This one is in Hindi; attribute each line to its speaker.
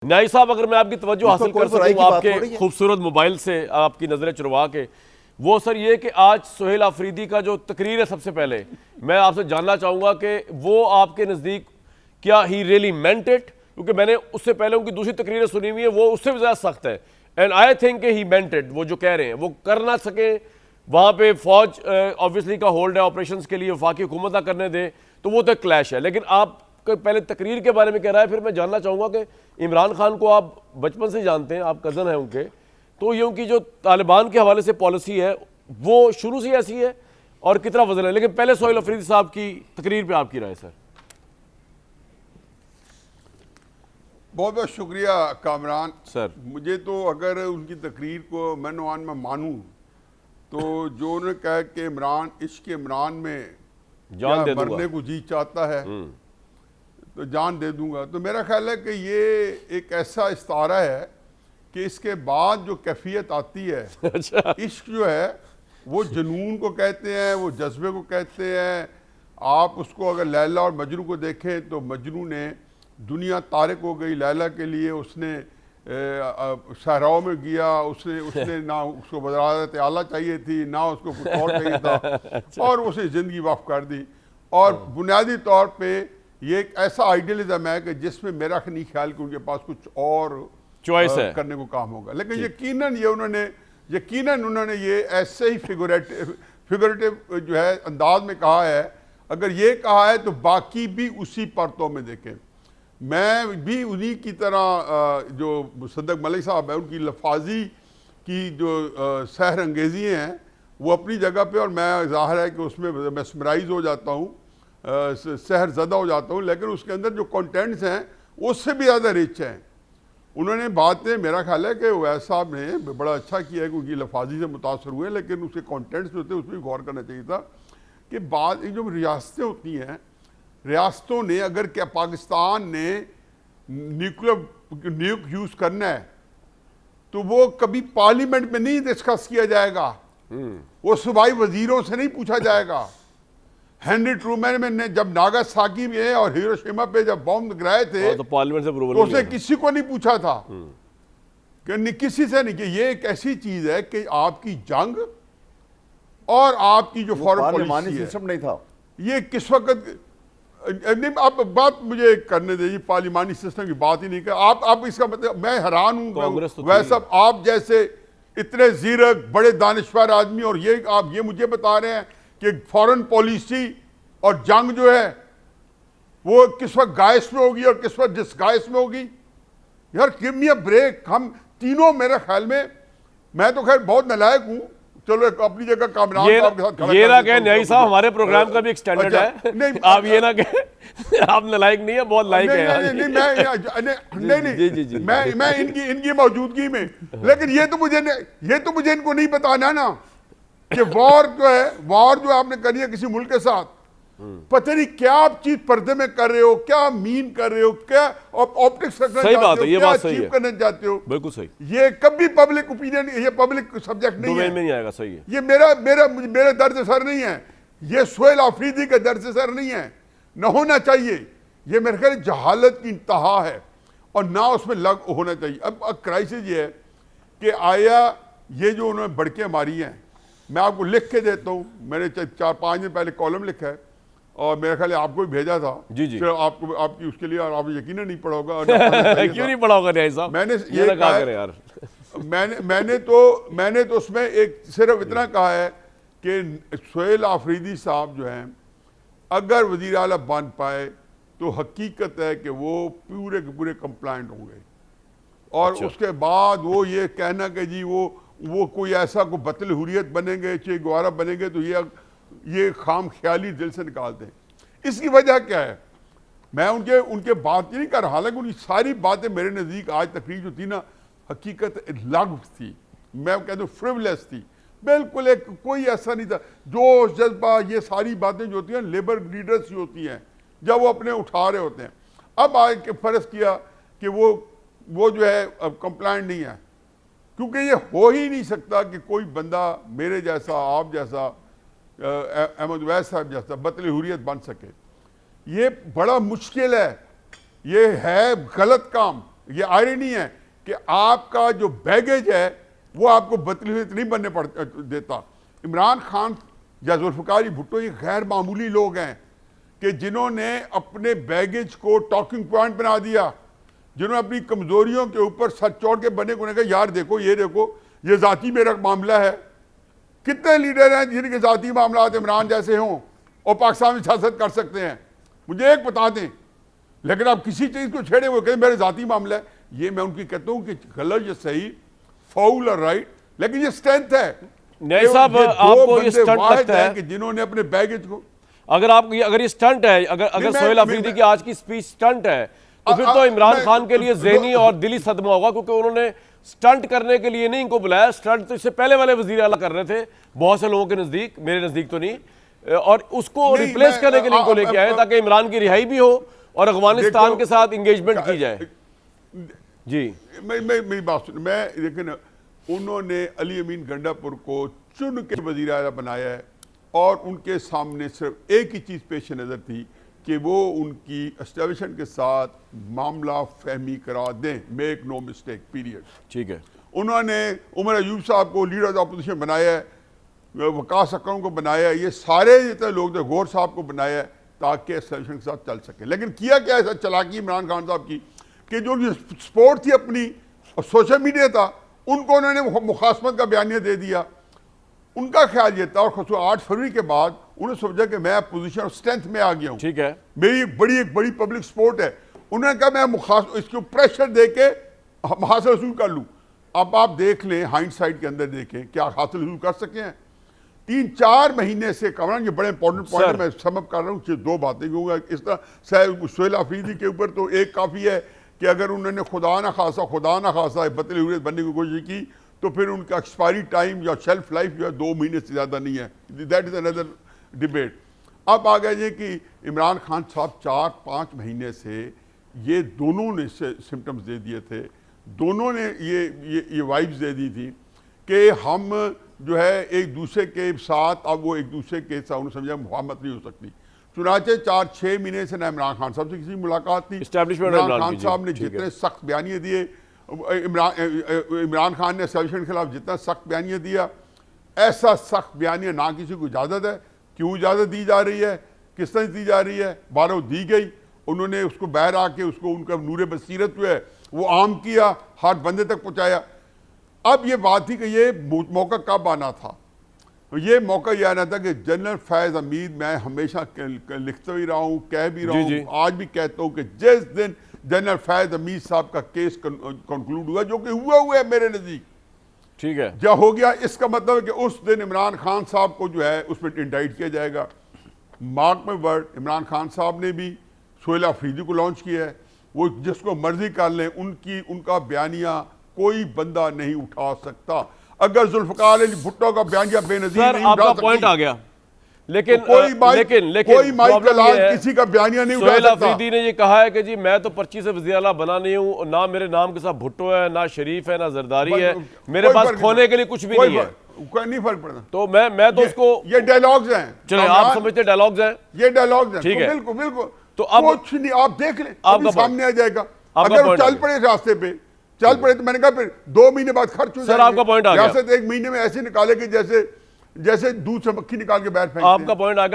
Speaker 1: न्याई साहब, अगर मैं आपकी तवज्जो हासिल कर सकूं आपके खूबसूरत मोबाइल से आपकी नजरें चुरवा के, वो सर ये कि आज सुहेल आफरीदी का जो तकरीर है, सबसे पहले मैं आपसे जानना चाहूंगा कि वो आपके नज़दीक क्या ही रियली मेंट इट, क्योंकि मैंने उससे पहले उनकी दूसरी तकरीरें सुनी हुई है, वो उससे भी ज़्यादा सख्त है। And I think he meant it. वो जो कह रहे हैं वो कर ना सके, वहाँ पे फौज ऑब्वियसली का होल्ड है ऑपरेशंस के लिए, वफाकी हुकूमत ना करने दे, तो वो तो क्लैश है। लेकिन आप पहले तकरीर के बारे में कह रहा है, फिर मैं जानना चाहूँगा कि इमरान खान को आप बचपन से जानते हैं, आप कज़न हैं उनके, तो ये उनकी जो तालिबान के हवाले से पॉलिसी है वो शुरू से ऐसी है और कितना वजन है। लेकिन पहले सुहेल आफरीदी साहब की तकरीर पे आपकी राय सर।
Speaker 2: बहुत बहुत शुक्रिया कामरान
Speaker 1: सर।
Speaker 2: मुझे तो अगर उनकी तकरीर को मनवान में मानूं तो जो उन्होंने कहा कि इमरान इश्क इमरान में
Speaker 1: जान दे
Speaker 2: मरने को जी चाहता है तो जान दे दूंगा, तो मेरा ख्याल है कि ये एक ऐसा इस्तारा है कि इसके बाद जो कैफियत आती है
Speaker 1: अच्छा।
Speaker 2: इश्क जो है वो जुनून को कहते हैं, वो जज्बे को कहते हैं। आप उसको अगर लैला और मजनू को देखें तो मजनू ने दुनिया तारिक हो गई लैला के लिए, उसने सहराओं में गया, उसने ना उसको वज़ारत आला चाहिए थी, ना उसको कुछ और चाहिए था
Speaker 1: अच्छा।
Speaker 2: और उसने ज़िंदगी वाफ कर दी। और बुनियादी तौर पे ये एक ऐसा आइडियलिज्म है कि जिसमें मेरा नहीं ख्याल कि उनके पास कुछ और
Speaker 1: चॉइस है
Speaker 2: करने को काम होगा। लेकिन यकीनन उन्होंने ये ऐसे ही फिगरेटिव जो है अंदाज में कहा है। अगर ये कहा है तो बाकी भी उसी परतों में देखें। मैं भी उन्हीं की तरह जो मुसद्दक मलिक साहब है उनकी लफाजी की जो सहर अंगेजी हैं वो अपनी जगह पे, और मैं ज़ाहिर है कि उसमें मेस्मराइज हो जाता हूँ, सहर ज़दा हो जाता हूँ, लेकिन उसके अंदर जो कंटेंट्स हैं उससे भी ज़्यादा रिच हैं। उन्होंने बातें, मेरा ख्याल है कि वैस साहब ने बड़ा अच्छा किया है कि उनकी लफाजी से मुतासर हुए, लेकिन उसके कंटेंट्स जो थे उस पर गौर करना चाहिए था कि बाद जो रियासतें होती हैं, रियासतों ने अगर क्या पाकिस्तान ने न्यूक यूज़ करना है तो वो कभी पार्लियामेंट में नहीं डिस्कस किया जाएगा, वो सूबाई वजीरों से नहीं पूछा जाएगा। हेनरी ट्रूमैन ने जब नागासाकी में और हिरोशिमा पे जब बॉम्ब गिराए थे
Speaker 1: तो पार्लियामेंट से
Speaker 2: तो उसने किसी को नहीं पूछा था कि किसी से नहीं, कि ये एक ऐसी चीज है कि आपकी जंग और आपकी जो फॉरेन पॉलिसी
Speaker 3: सिस्टम नहीं था,
Speaker 2: ये किस वक्त नहीं। आप बात मुझे करने दीजिए, पार्लिमानी सिस्टम की बात ही नहीं कर। आप इसका मतलब, मैं हैरान हूँ वैसा आप जैसे इतने जीरक बड़े दानिश्वर आदमी और ये आप ये मुझे बता रहे हैं कि फॉरेन पॉलिसी और जंग जो है वो किस वक्त गायस में होगी और किस वक्त डिस्गायस में होगी। यार गिव मी अ ब्रेक। हम तीनों मेरे ख्याल में, मैं तो खैर बहुत नालायक हूँ, चलो अपनी जगह कामरान साहब के साथ
Speaker 1: ये ना कहे न्याई साहब, हमारे प्रोग्राम का भी एक स्टैंडर्ड है। नहीं, आप ये ना कहे आप नालायक नहीं है, बहुत लायक है।
Speaker 2: नहीं, मैं इनकी मौजूदगी में, लेकिन ये तो मुझे इनको नहीं बताना ना कि वॉर जो आपने करी है किसी मुल्क के साथ, पता नहीं क्या आप चीज पर्दे में कर रहे हो, क्या मीन कर रहे हो, क्या ऑप्टिक्स रखना चाहते हो, क्या अचीव करना चाहते हो।
Speaker 1: बिल्कुल सही।
Speaker 2: ये कभी पब्लिक ओपिनियन, ये पब्लिक सब्जेक्ट नहीं है,
Speaker 1: नहीं आएगा। सही है।
Speaker 2: ये मेरा दर्द सर नहीं है, ये सुहेल आफरीदी का दर्द सर नहीं है, न होना चाहिए। ये मेरे ख्याल जहालत की इंतहा है और ना उसमें लग होना चाहिए। अब क्राइसिस ये है कि आया ये जो उन्होंने बड़के मारी हैं, मैं आपको लिख के देता हूँ, मैंने 4-5 दिन पहले कॉलम लिखा है और मेरे ख्याल आपको भी भेजा था।
Speaker 1: जी।
Speaker 2: फिर आपको आपकी उसके लिए, और आपने यकीन नहीं पढ़ा होगा
Speaker 1: क्यों नहीं पढ़ा होगा न्याई साहब?
Speaker 2: मैंने ये कहा है यार मैंने तो उसमें एक सिर्फ इतना कहा है कि सुहेल आफरीदी साहब जो हैं अगर वज़ीर आला बन पाए तो हकीकत है कि वो पूरे के पूरे कंप्लाइंट होंगे। और
Speaker 1: अच्छा।
Speaker 2: उसके बाद वो ये कहना कि जी वो कोई ऐसा को बतल हुरियत बनेंगे, चे गुआरा बनेंगे, तो ये खाम ख्याली दिल से निकालते हैं। इसकी वजह क्या है? मैं उनके बात नहीं कर रहा, हालांकि उनकी सारी बातें मेरे नज़दीक आज तकरीर जो थी ना, हकीकत लागू थी, मैं कहता हूँ फ्रिवलेस थी, बिल्कुल एक कोई ऐसा नहीं था। जोश जज्बा ये सारी बातें जो होती हैं लेबर लीडर्स की होती हैं जब वो अपने उठा रहे होते हैं। अब आके फर्ज किया कि वो जो है अब कंप्लाइंट नहीं है, क्योंकि ये हो ही नहीं सकता कि कोई बंदा मेरे जैसा, आप जैसा, अहमद वैस साहब जैसा बतल हुरियत बन सके। ये बड़ा मुश्किल है, ये है गलत काम, ये आयरनी है कि आपका जो बैगेज है वो आपको बदतमीज नहीं बनने पड़ देता। इमरान खान या जुल्फ़िकार भुट्टो ये गैर मामूली लोग हैं कि जिन्होंने अपने बैगेज को टॉकिंग पॉइंट बना दिया, जिन्होंने अपनी कमजोरियों के ऊपर सर चौड़ के बने को कहा यार देखो ये जाती मेरा मामला है। कितने लीडर हैं जिनके जाती मामला इमरान जैसे हों और पाकिस्तान में सियासत कर सकते हैं, मुझे एक बता दें। लेकिन आप किसी चीज को छेड़े वो कहते मेरा जाती मामला है। ये मैं उनकी कहता हूं कि गलत या सही, फाउल और राइट, लेकिन ये स्ट्रेंथ है।
Speaker 1: नहीं साहब, आपको ये स्टंट लगता है
Speaker 2: कि जिन्होंने अपने बैगेज को,
Speaker 1: अगर ये स्टंट है, अगर सोहेल अफरीदी की आज की स्पीच स्टंट है, तो फिर तो इमरान खान के लिए ज़हनी और दिली सदमा होगा, क्योंकि उन्होंने स्टंट करने के लिए नहीं इनको बुलाया। स्टंट तो इससे पहले वाले वजीर आला कर रहे थे बहुत से लोगों के नजदीक, मेरे नजदीक तो नहीं, और उसको रिप्लेस करने के लिए इनको लेके आए ताकि इमरान की रिहाई भी हो और अफगानिस्तान के साथ इंगेजमेंट की जाए। जी
Speaker 2: मेरी बात सुन, मैं लेकिन उन्होंने अली अमीन गंडापुर को चुन के वजीर आला बनाया है और उनके सामने सिर्फ एक ही चीज पेश नजर थी कि वो उनकी एस्टेब्लिशमेंट के साथ मामला फहमी करा दें, मेक नो मिस्टेक पीरियड।
Speaker 1: ठीक है।
Speaker 2: उन्होंने उमर अयूब साहब को लीडर ऑफ अपोजिशन बनाया है, वकास अकरम को बनाया है, ये सारे जितने लोग थे, गौर साहब को बनाया है ताकि एस्टेब्लिशमेंट के साथ चल सके। लेकिन किया क्या ऐसा चलाकी इमरान खान साहब की कि जो सपोर्ट थी अपनी और सोशल मीडिया था, उनको उन्होंने मुखासमत का बयानिया दे दिया। उनका ख्याल ये था, और 8 फरवरी के बाद उन्होंने सोचा कि मैं पोजीशन ऑफ स्ट्रेंथ में आ गया हूं,
Speaker 1: ठीक है,
Speaker 2: मेरी एक बड़ी पब्लिक सपोर्ट है। उन्होंने कहा मैं इसको प्रेशर दे के हासिल हसूल कर लूं। अब आप देख लें, हाइंडसाइट के अंदर देखें क्या हासिल हसूल कर सके हैं। 3-4 महीने से कमरान, ये बड़े इंपॉर्टेंट पॉइंट मैं समअप कर रहा हूँ, 2 बातें कहूँगा। इस तरह सोहेल अफरीदी के ऊपर तो एक काफ़ी है कि अगर उन्होंने खुदा ना खासा बतले हुए बनने की कोशिश की तो फिर उनका एक्सपायरी टाइम या शेल्फ लाइफ जो है 2 महीने से ज़्यादा नहीं है। That is another debate. अब आ गया ये कि इमरान खान साहब 4-5 महीने से ये दोनों ने सिम्टम्स दे दिए थे, दोनों ने ये वाइब्स दे दी थी कि हम जो है एक दूसरे के साथ, अब वो एक दूसरे के साथ उन्होंने समझा मुहामत नहीं हो सकती। चुनाचे 4-6 महीने से ना इमरान खान साहब से किसी मुलाकात थी। इमरान खान साहब ने जितने सख्त बयानिए दिए, इमरान खान ने एस्टेब्लिशमेंट के खिलाफ जितना सख्त बयानिया दिया, ऐसा सख्त बयानिया ना किसी को इजाज़त है। क्यों इजाज़त दी जा रही है, किस तरह दी जा रही है, 12 दी गई, उन्होंने उसको बाहर आके उसको उनका नूर बसीरत जो है वो आम किया, हर बंदे तक पहुँचाया। अब ये बात थी कि ये मौका कब आना था। ये मौका यह आना था कि जनरल फैज़ हमीद, मैं हमेशा लिखता भी रहा हूँ, कह भी रहा हूँ, आज भी कहता हूँ कि जिस दिन जनरल फैज़ हमीद साहब का केस कंक्लूड हुआ, जो कि हुआ है मेरे नज़दीक,
Speaker 1: ठीक है,
Speaker 2: जब हो गया, इसका मतलब है कि उस दिन इमरान खान साहब को जो है उसमें इंडाइट किया जाएगा। मार्क में वर्ड, इमरान खान साहब ने भी सोहेल अफरीदी को लॉन्च किया है। वो जिसको मर्जी कर लें, उनका बयानिया कोई बंदा नहीं उठा सकता। अगर जुल्फ़िकार अली भुट्टो का बयानिया बेनज़ीर नहीं उठा सकती,
Speaker 1: पॉइंट आ गया, लेकिन
Speaker 2: कोई माइक का लाल किसी का बयानिया नहीं उठा सकता।
Speaker 1: सोहेल अफरीदी ने ये कहा है कि जी मैं तो पर्ची से वज़ीर आला बना नहीं हूं, ना मेरे नाम के साथ भुट्टो है, ना शरीफ है, ना जरदारी है, मेरे पास खोने के लिए कुछ भी नहीं है।
Speaker 2: कोई नहीं फर्क पड़ता।
Speaker 1: तो मैं तो उसको,
Speaker 2: ये डायलॉग्स हैं,
Speaker 1: चलो आप समझते डायलॉग्स हैं,
Speaker 2: ये डायलॉग्स हैं,
Speaker 1: ठीक है,
Speaker 2: बिल्कुल।
Speaker 1: तो अब
Speaker 2: कुछ नहीं, आप देख लें, आपके सामने आ जाएगा। अगर वो चल पड़े रास्ते पे, चल पड़े, तो मैंने कहा फिर 2 महीने बाद खर्च हो
Speaker 1: जाएगा। आपका पॉइंट आ गया,
Speaker 2: 1 महीने में ऐसे निकाले कि जैसे दूध से मक्खी निकाल के बैठ फेंकते हैं।
Speaker 1: आपका पॉइंट आ गया।